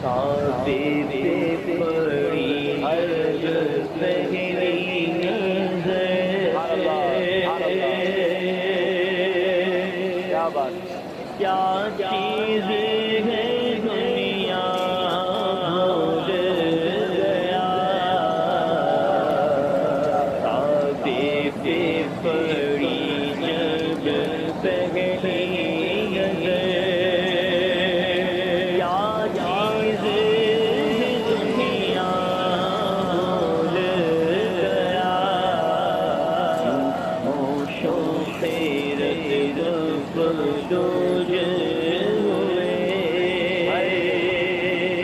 کعبے پہ پڑی عرض پہلی نظر، کیا بات، کیا چیز ہے دنیا بھول گیا، کعبے پہ پڑی جب پہلی نظر، کیا چیز ہے دنیا بھول گیا، ہوشوں خیرت گفتگو ہوئے،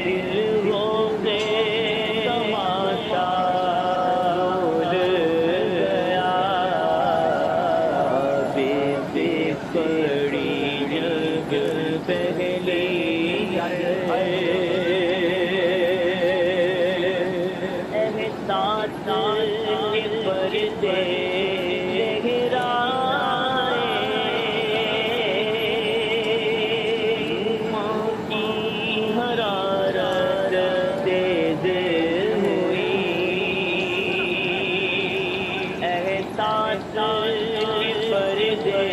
دل روزے تماشا بھول گیا، کعبے پہ پڑی جب پہلی احساس کے پردے گرائے، ماں کی حرارت تیز ہوئی، احساس کے پردے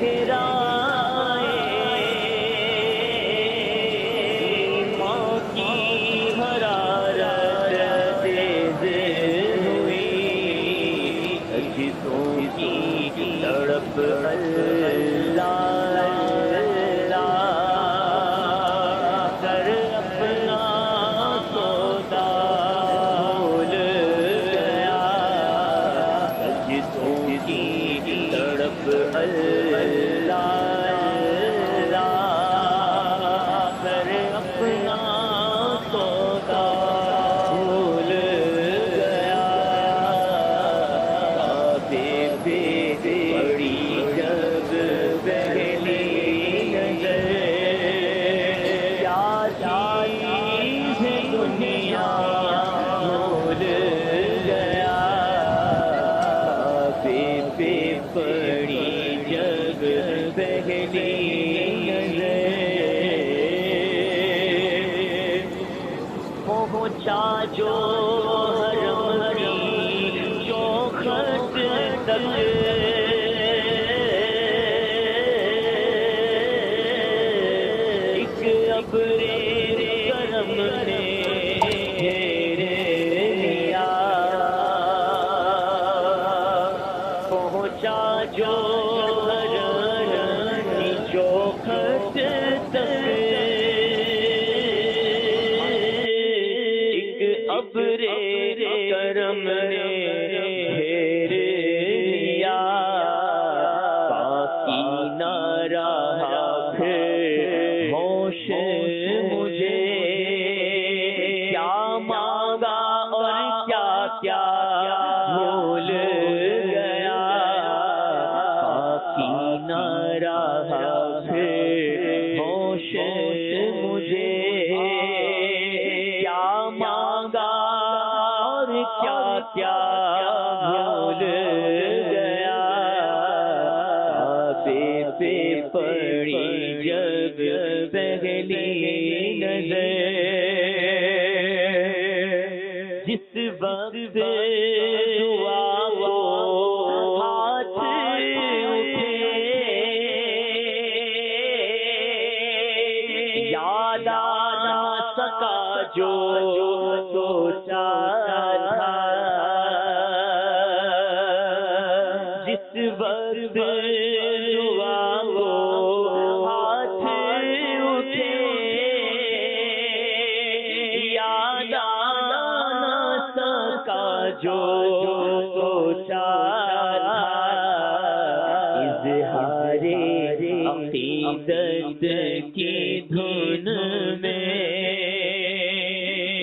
گرائے، ماں کی حرارت تیز ہوئی، اجزوں کی تڑپ اللہ اللہ، کر اپنا سودا بھول گیا، اجزوں کی تڑپ اللہ اللہ، کر اپنا سودا بھول گیا، کعبے پہ پڑی جب پہلی نظر، کیا چیز ہے دنیا بھول گیا، کعبے پہ پڑی جب پہلی نظر، پہنچا جو حرم کی چوکھٹ تک، ایک ابر کرم نے گھیر لیا، پہنچا جو حرم کی چوکھٹ تک، ایک ابر کرم نے گھیر لیا، باقی نہ رہا پھر ہوش مجھے، کیا مانگا اور کیا کیا بھول گیا، باقی نہ رہا پھر ہوش مجھے، کیا مانگا اور کیا کیا بھول گیا، کعبے پہ پڑی جب پہلی نظر، جس وقت دعا کو ہاتھ اٹھے، یاد آ نہ سکا جو سوچا تھا، جس وقت دعا کو ہاتھ اٹھے، یاد آ نہ سکا جو سوچا تھا، اظہار عقیدت کی دھن میں،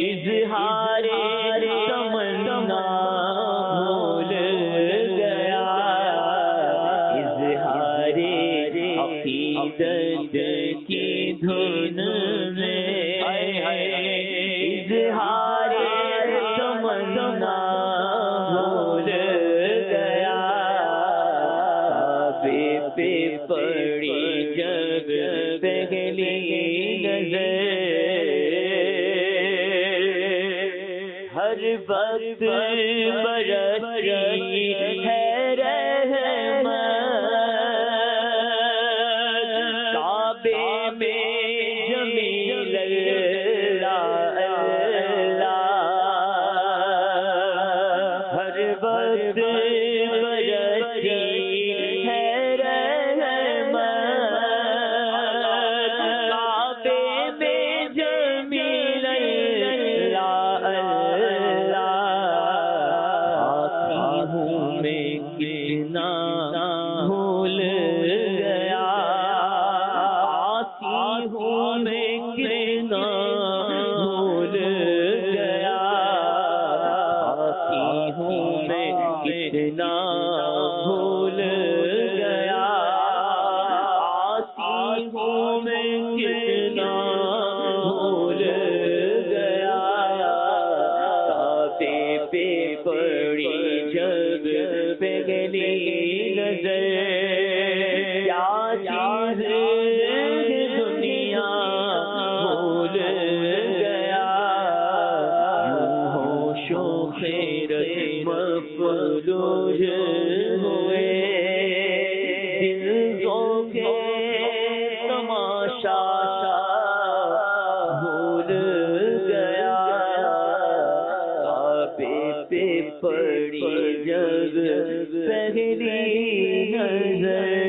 اظہار تمنا بھول گیا، اظہار عقیدت کی دھن میں، اظہار تمنا بھول گیا، کعبے پہ پڑی جب پہلی نظر، ہر وقت برستی ہے رحمت، کعبے میں جمیل اللہ اللہ، ہر وقت برستی ہے رحمت، کعبے میں جمیل اللہ اللہ، آتی ہوں میں کتنا بھول گیا، آتی ہوں میں کتنا بھول گیا، آتی ہوں میں کتنا بھول گیا، آتی ہوں میں کتنا بھول گیا، کعبے پہ پڑی جب پہلی نظر، کیا چیز دنیا بھول گیا، یوں ہوشو خیرت مفلوج ہوئے، دل ذوق تماشا بھول گیا، کعبے پہ پڑی جب پہلی نظر۔